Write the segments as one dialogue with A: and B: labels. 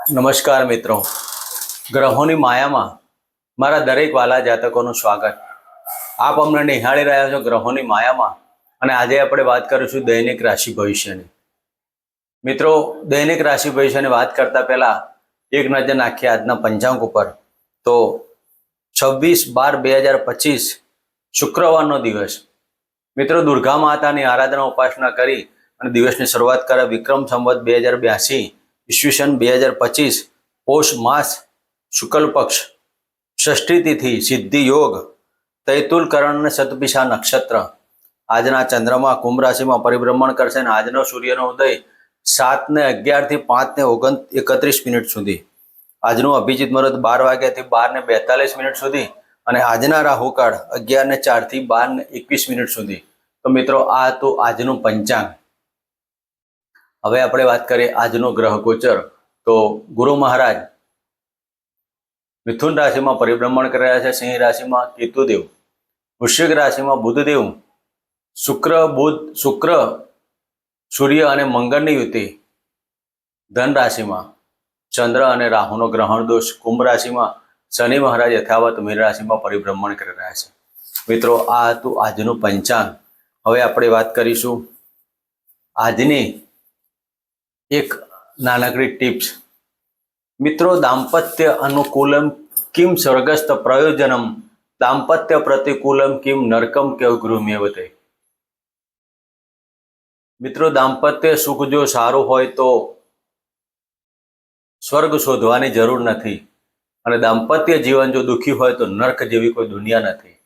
A: નમસ્કાર મિત્રો, ગ્રહોની માયામાં મારા દરેક વાલા જાતકોનું સ્વાગત. આપ અમને નિહાળી રહ્યા છો ગ્રહોની માયામાં, અને આજે આપણે વાત કરીશું દૈનિક રાશિ ભવિષ્યની. મિત્રો, દૈનિક રાશિ ભવિષ્યની વાત કરતા પહેલા એક નજર નાખીએ આજના પંચાંગ ઉપર. તો 26/12/2025 શુક્રવારનો દિવસ. મિત્રો, દુર્ગા માતાની આરાધના ઉપાસના કરી અને દિવસની શરૂઆત કરે વિક્રમ સંવત 2082 ઈસવીસન 2025 પોષ માસ શુક્લ પક્ષ ષષ્ઠી તિથિ સિદ્ધિ યોગ તૈતુલ કરણ અને સતપિશા નક્ષત્ર. આજના ચંદ્રમા કુંભ રાશિમાં પરિભ્રમણ કરશે અને આજનો સૂર્યનો ઉદય 7:11 થી 5:31 સુધી. આજનું અભિજીત મુહૂર્ત 12 વાગ્યાથી 12:42 સુધી અને આજના રાહુકાળ 11:04 થી 12:21 સુધી. તો મિત્રો, આ હતું આજનું પંચાંગ. હવે આપણે વાત કરીએ આજનો ગ્રહ ગોચર. તો ગુરુ મહારાજ મિથુન રાશિમાં પરિભ્રમણ કરી રહ્યા છે. સિંહ રાશિમાં કેતુદેવ, વૃશ્ચિક રાશિમાં બુધદેવ, શુક્ર સૂર્ય અને મંગળની યુતિ, ધન રાશિમાં ચંદ્ર અને રાહુનો ગ્રહણ દોષ, કુંભ રાશિમાં શનિ મહારાજ યથાવત મીન રાશિમાં પરિભ્રમણ કરી રહ્યા છે. મિત્રો, આ હતું આજનું પંચાંગ. હવે આપણે વાત કરીશું આજની એક નાનકડી ટિપ્સ. મિત્રો, દાંપત્ય અનુકૂલમ કિમ સ્વર્ગસ્થ પ્રયોજનમ દાંપત્ય પ્રતિકૂલમ કિમ નરકમ કેવ ગૃહમેવતે. મિત્રો, દાંપત્ય સુખ જો સારું હોય તો સ્વર્ગ શોધવાની જરૂર નથી, અને દાંપત્ય જીવન જો દુઃખી હોય તો નર્ક જેવી કોઈ દુનિયા નથી.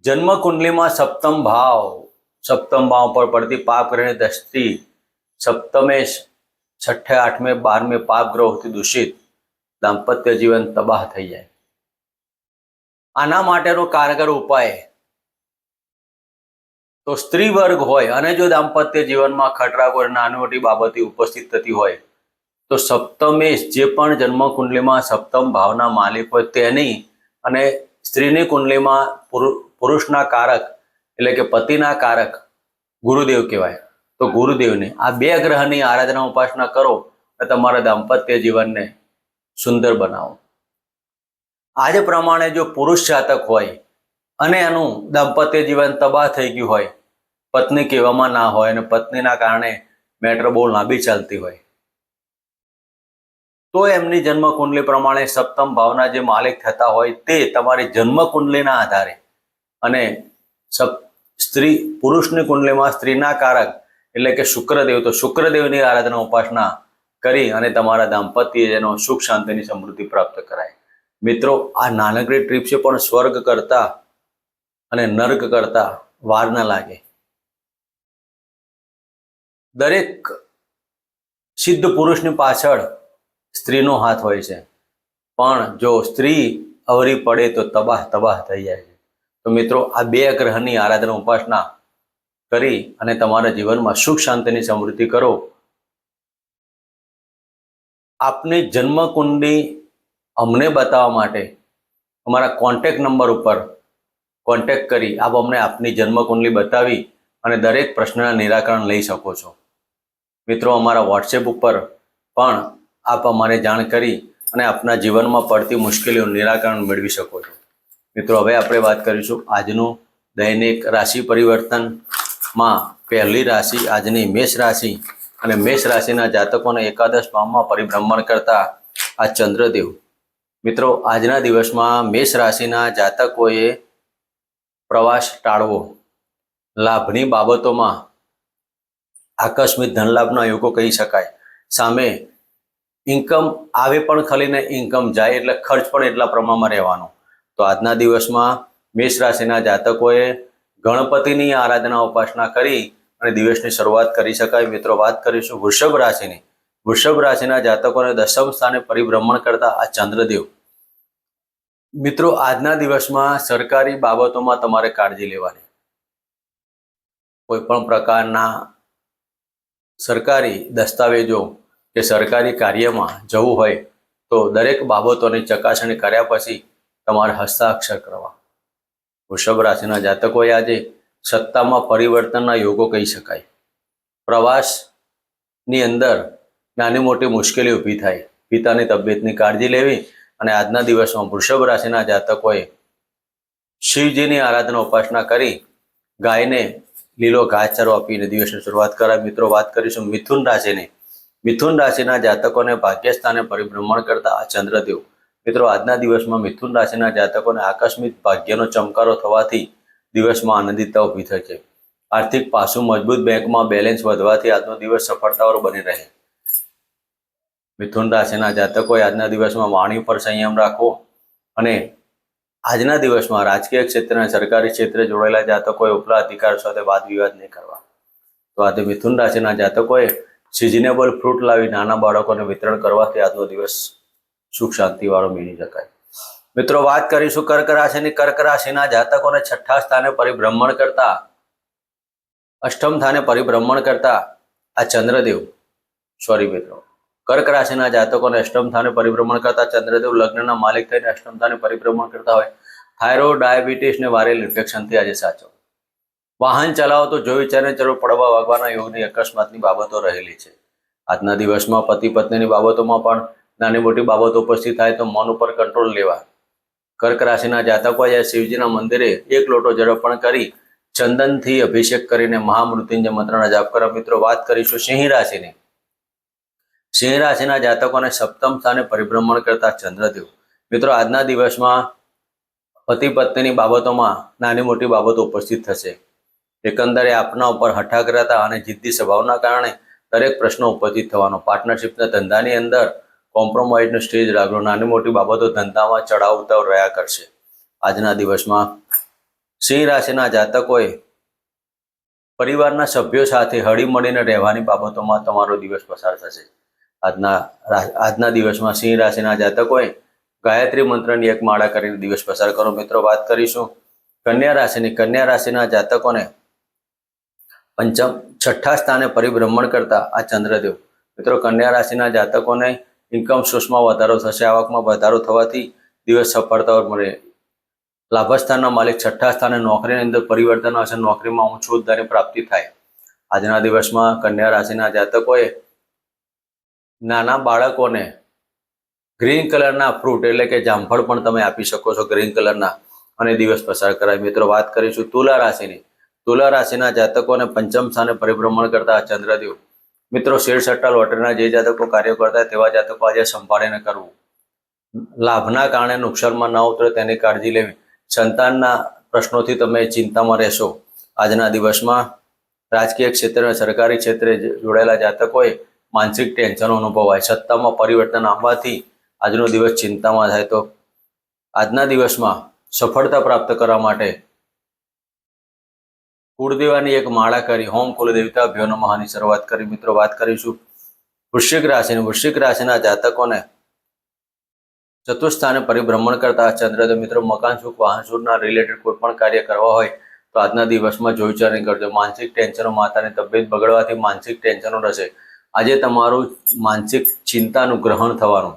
A: જન્મ કુંડલીમાં સપ્તમ ભાવ પર પડતી પાપ ગ્રહની દ્રષ્ટિ સપ્તમે, છઠ્ઠે, આઠમે, 12મે પાપ ગ્રહોથી દૂષિત દાંપત્ય જીવન તબાહ થઈ જાય. આના માટેનો કારગર ઉપાય તો સ્ત્રી વર્ગ હોય અને જો દાંપત્ય જીવનમાં ખટરાગો નાની મોટી બાબતી ઉપસ્થિત થતી હોય તો સપ્તમેશ જે પણ જન્મ કુંડલીમાં સપ્તમ ભાવના માલિક હોય તેની અને સ્ત્રીની કુંડલીમાં પુરુષના કારક એટલે કે પતિના કારક ગુરુદેવ કહેવાય. તો ગુરુદેવને આ બે ગ્રહની આરાધના ઉપાસના કરો અને તમારા દાંપત્ય જીવનને સુંદર બનાવો. આજ પ્રમાણે જો પુરુષ જાતક હોય અને એનું દાંપત્ય જીવન તબાહ થઈ ગયું હોય, પત્ની કહેવામાં ના હોય અને પત્નીના કારણે મેટર બહુ લાંબી ચાલતી હોય, તો એમની જન્મ કુંડલી પ્રમાણે સપ્તમ ભાવના જે માલિક થતા હોય તે તમારી જન્મ કુંડલીના આધારે અને પુરુષની કુંડલીમાં સ્ત્રીના કારક એટલે કે શુક્રદેવ, તો શુક્રદેવની આરાધના ઉપાસના કરી અને તમારા દાંપત્યનો સુખ શાંતિની સમૃદ્ધિ પ્રાપ્ત કરાય. મિત્રો, આ નાનકડી ટ્રીપ છે, પણ સ્વર્ગ કરતા અને નર્ક કરતા વાર ન લાગે. દરેક સિદ્ધ પુરુષની પાછળ સ્ત્રીનો હાથ હોય છે, પણ જો સ્ત્રી અવરી પડે તો તબાહ થઈ જાય છે. તો મિત્રો, આ બે ગ્રહની આરાધના ઉપાસના કરી અને તમારા જીવનમાં સુખ શાંતિની સમૃદ્ધિ કરો. આપની જન્મ કુંડલી અમને બતાવવા માટે અમારા કોન્ટેક્ટ નંબર ઉપર કોન્ટેક્ટ કરી આપ અમને આપની જન્મ કુંડલી બતાવી અને દરેક પ્રશ્નના નિરાકરણ લઈ શકો છો. મિત્રો, અમારા વોટ્સએપ ઉપર પણ આપ અમારે જાણ કરી અને આપના જીવનમાં પડતી મુશ્કેલીઓનું નિરાકરણ મેળવી શકો છો. મિત્રો, હવે આપણે વાત કરીશું આજનું દૈનિક રાશિ પરિવર્તનમાં. પહેલી રાશિ આજની મેષ રાશિ, અને મેષ રાશિના જાતકોને એકાદશ ભાવમાં પરિભ્રમણ કરતા આ ચંદ્રદેવ. મિત્રો, આજના દિવસમાં મેષ રાશિના જાતકોએ પ્રવાસ ટાળવો. લાભની બાબતોમાં આકસ્મિક ધનલાભના યોગો કહી શકાય. સામે ઇન્કમ આવે પણ ખલીને ઇન્કમ જાય એટલે ખર્ચ પણ એટલા પ્રમાણમાં રહેવાનો. તો આજના દિવસમાં મેષ રાશિના જાતકોએ ગણપતિની આરાધના ઉપાસના કરી અને દિવસની શરૂઆત કરી શકાય. મિત્રો, વાત કરીશું વૃષભ રાશિની. વૃષભ રાશિના જાતકોને દશમ સ્થાને પરિભ્રમણ કરતા આ ચંદ્રદેવ. મિત્રો, આજના દિવસમાં સરકારી બાબતોમાં તમારે કાળજી લેવાની. કોઈ પણ પ્રકારના સરકારી દસ્તાવેજો કે સરકારી કાર્યમાં જવું હોય તો દરેક બાબતોની ચકાસણી કર્યા પછી તમારે હસ્તાક્ષર કરવા. વૃષભ રાશિના જાતકોએ આજે સત્તામાં પરિવર્તનના યોગો કહી શકાય. પ્રવાસની અંદર નાની મોટી મુશ્કેલી ઊભી થાય, પિતાની તબિયતની કાળજી લેવી અને આજના દિવસમાં વૃષભ રાશિના જાતકોએ શિવજીની આરાધના ઉપાસના કરી ગાયને લીલો ઘાસચારો આપીને દિવસની શરૂઆત કરાય. મિત્રો વાત કરીશું મિથુન રાશિની. મિથુન રાશિના જાતકોને ભાગ્યસ્થાને પરિભ્રમણ કરતા આ ચંદ્રદેવ. મિત્રો આજના દિવસમાં મિથુન રાશિના જાતકોને આકસ્મિક ભાગ્યનો ચમકારો થવાથી દિવસમાં આનંદિતતા ઊભી થઈ છે. આર્થિક પાસું મજબૂત, બેંકમાં બેલેન્સ વધવાથી આજનો દિવસ સફળતાવાળો બની રહે. મિથુન રાશિના જાતકોએ આજના દિવસમાં વાણી પર સંયમ રાખવો અને આજના દિવસમાં રાજકીય ક્ષેત્ર અને સરકારી ક્ષેત્રે જોડાયેલા જાતકોએ ઉપલા અધિકારીઓ સાથે વાદ વિવાદ નહીં કરવા. તો આજે મિથુન રાશિના જાતકોએ સિઝનેબલ ફ્રૂટ લાવી નાના બાળકોને વિતરણ કરવાથી આજનો દિવસ સુખ શાંતિવાળો મેળવી શકાય. મિત્રો વાત કરીશું કર્ક રાશિની. કર્ક રાશિના જાતકોને છઠ્ઠા સ્થાને પરિભ્રમણ કરતા, અષ્ટમ સ્થાને પરિભ્રમણ કરતા આ ચંદ્રદેવ, મિત્રો કર્ક રાશિના જાતકોને અષ્ટમ સ્થાને પરિભ્રમણ કરતા ચંદ્રદેવ લગ્નના માલિક થઈને અષ્ટમ સ્થાને પરિભ્રમણ કરતા હોય. થાઇરોઇડ, ડાયાબિટીસ ને વાયરલ ઇન્ફેક્શનથી આજે સાચો. વાહન ચલાવો તો જોઈ વિચારીને ચલો, પડવા વાગવાના યોગની અકસ્માતની બાબતો રહેલી છે. આજના દિવસમાં પતિ પત્નીની બાબતોમાં પણ નાની મોટી બાબતો ઉપસ્થિત થાય તો મન ઉપર કંટ્રોલ લેવા. કર્ક રાશિના જાતકો આજે શિવજીના મંદિરે એક લોટો જળ અર્પણ કરી ચંદનથી અભિષેક કરીને મહામૃત્યુંજય મંત્રના જાપ કરવા. મિત્રો વાત કરીશું સિંહ રાશિની. સિંહ રાશિના જાતકોને સપ્તમ સ્થાને પરિભ્રમણ કરતા ચંદ્રદેવ. મિત્રો આજના દિવસમાં પતિ પત્નીની બાબતોમાં નાની મોટી બાબતો ઉપસ્થિત થશે. એકંદરે આપના ઉપર હઠાગ્રતા અને જિદ્દી સ્વભાવના કારણે દરેક પ્રશ્નો ઉપસ્થિત થવાનો. પાર્ટનરશિપના ધંધાની અંદર કોમ્પ્રોમાઇઝનો સ્ટેજ રાખવો. નાની મોટી બાબતો ધંધામાં ચડાવ ઉતાર રહ્યા કરશે. આજના દિવસમાં સિંહ રાશિના જાતકોએ પરિવારના સભ્યો સાથે હળી મળીને રહેવાની બાબતોમાં તમારો દિવસ પસાર થશે. આજના દિવસમાં સિંહ રાશિના જાતકોએ ગાયત્રી મંત્રની એક માળા કરીને દિવસ પસાર કરો. મિત્રો વાત કરીશું કન્યા રાશિની. કન્યા રાશિના જાતકોને છઠ્ઠા સ્થાને પરિભ્રમણ કરતા આ ચંદ્રદેવ. મિત્રો કન્યા રાશિના જાતકોને ઇન્કમ સોર્સમાં વધારો થશે. આવકમાં વધારો થવાથી દિવસ સફળતા મળે. લાભસ્થાનના માલિક છઠ્ઠા સ્થાને નોકરીની અંદર પરિવર્તન હશે. નોકરીમાં ઊંચ હોદ્દાની પ્રાપ્તિ થાય. આજના દિવસમાં કન્યા રાશિના જાતકોએ નાના બાળકોને ગ્રીન કલરના ફ્રૂટ એટલે કે જામફળ પણ તમે આપી શકો છો ગ્રીન કલરના, અને દિવસ પસાર કરાય. મિત્રો વાત કરીશું તુલા રાશિની. તુલા રાશિના જાતકોને પંચમ સ્થાને પરિભ્રમણ કરતા ચંદ્રદેવ. મિત્રો શેર સટ્ટા લોટરીના જે જાતકો કાર્ય કરતા તેવા જાતકો આજે સંભાળીને કરવું. લાભના કારણે નુકસાનમાં ન ઉતરે તેની કાળજી લેવી. સંતાનના પ્રશ્નોથી તમે ચિંતામાં રહેશો. આજના દિવસમાં રાજકીય ક્ષેત્રે અને સરકારી ક્ષેત્રે જોડાયેલા જાતકોએ માનસિક ટેન્શન અનુભવાય. સત્તામાં પરિવર્તન આવવાથી આજનો દિવસ ચિંતામાં થાય. તો આજના દિવસમાં સફળતા પ્રાપ્ત કરવા માટે કુળદેવાની એક માળા કરી હોમ કુલદેવતા ભ્યો નમઃની શરૂઆત કરી. મિત્રો વાત કરીશું વૃશ્ચિક રાશિની. વૃશ્ચિક રાશિના જાતકોને ચતુર્થ સ્થાને પરિભ્રમણ કરતા ચંદ્રદેવ. મિત્રો મકાન સુખ, વાહન સુખના રિલેટેડ કોઈ પણ કાર્ય કરવા હોય તો આજના દિવસમાં જોઈ વિચારીને કરજો. માનસિક ટેન્શનો, માતાની તબિયત બગડવાથી માનસિક ટેન્શનો રહેશે. આજે તમારું માનસિક ચિંતાનું ગ્રહણ થવાનું.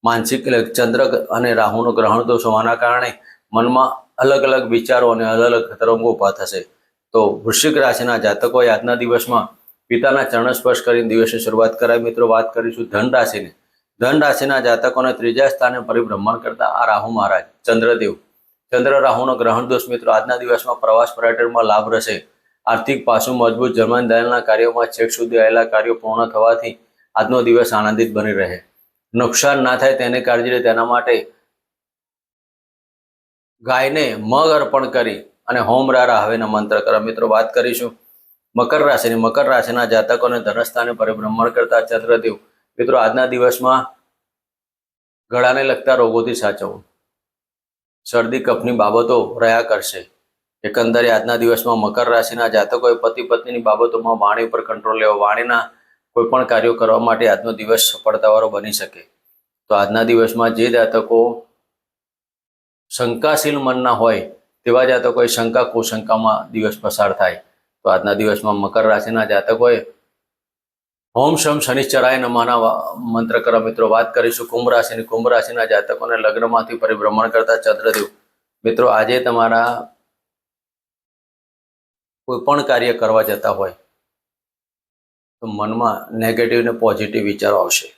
A: માનસિક ચંદ્ર અને રાહુનું ગ્રહણ દોષ હોવાના કારણે મનમાં અલગ અલગ વિચારો અને અલગ અલગ તરંગો ઊભા થશે. તો વૃશ્ચિક રાશિના જાતકોએ આજના દિવસમાં પિતાના ચરણ સ્પર્શ કરીને દિવસની શરૂઆત કરાય. મિત્રો વાત કરીશું ધન રાશિની. ધન રાશિના જાતકોને ત્રીજા સ્થાને પરિભ્રમણ કરતા આ રાહુ મહારાજ ચંદ્રદેવ. ચંદ્ર રાહુનો ગ્રહણ દોષ. મિત્રો આજના દિવસમાં પ્રવાસ પર્યટનમાં લાભ રહેશે. આર્થિક પાસું મજબૂત, જન્મ દયાલના કાર્યોમાં છેક સુધી આવેલા કાર્યો પૂર્ણ થવાથી આજનો દિવસ આનંદિત બની રહે. નુકસાન ના થાય તેની કાળજી લે. તેના માટે ગાયને મગ અર્પણ કરી અને હોમ રારા હવેના મંત્ર કરો. મિત્રો વાત કરીશું મકર રાશિની. મકર રાશિના જાતકોને ધનસ્થાને પરિભ્રમણ કરતા ચંદ્રદેવ. મિત્રો આજના દિવસમાં ગળાને લગતા રોગોથી સાચવવું. શરદી કફની બાબતો રહ્યા કરશે. એકંદરે આજના દિવસમાં મકર રાશિના જાતકોએ પતિ પત્નીની બાબતોમાં વાણી ઉપર કંટ્રોલ લેવો. વાણીના કોઈ પણ કાર્યો કરવા માટે આજનો દિવસ સફળતાવાળો બની શકે. તો આજના દિવસમાં જે જાતકો શંકાશીલ મનના હોય તેવા જાતકોએ શંકા કુશંકામાં દિવસ પસાર થાય. તો આજના દિવસમાં મકર રાશિના જાતકોએ ઓમ શમ શનિશ્ચરાય નમઃના મંત્ર કરો. મિત્રો વાત કરીશું કુંભ રાશિની. કુંભ રાશિના જાતકોને લગ્નમાંથી પરિભ્રમણ કરતા ચંદ્રદેવ. મિત્રો આજે તમારા કોઈ પણ કાર્ય કરવા જતા હોય તો મનમાં નેગેટિવ ને પોઝિટિવ વિચારો આવશે.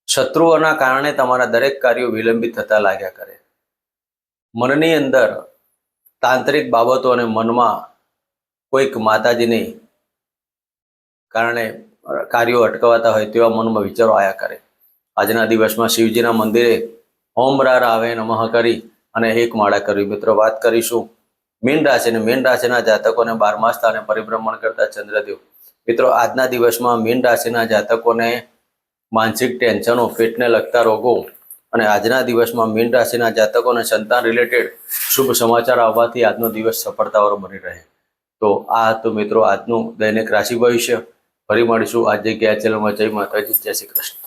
A: શત્રુઓના કારણે તમારા દરેક કાર્યો વિલંબિત થતા લાગ્યા કરે. મનની અંદર તાંત્રિક બાબતો અને મનમાં કોઈક માતાજીની કારણે કાર્યો અટકાવતા હોય તેવા મનમાં વિચારો આવ્યા કરે. આજના દિવસમાં શિવજીના મંદિરે ઓમ રા રાવે નમઃ કરી અને એક માળા કરવી. મિત્રો, વાત કરીશું મીન રાશિ અને મીન રાશિના જાતકોને 12મા સ્થાને પરિભ્રમણ કરતા ચંદ્રદેવ. મિત્રો, આજના દિવસમાં મીન રાશિના જાતકોને માનસિક ટેન્શનો, પેટને લગતા રોગો અને આજના દિવસમાં મીન રાશિના જાતકોને સંતાન રિલેટેડ શુભ સમાચાર આવવાથી આજનો દિવસ સફળતાવાળો બની રહે. તો આ હતું મિત્રો આજનું દૈનિક રાશિ ભવિષ્ય. ફરી મળીશું આ જગ્યાએ. ચેનલમાં. જય માતાજી, જય શ્રી કૃષ્ણ.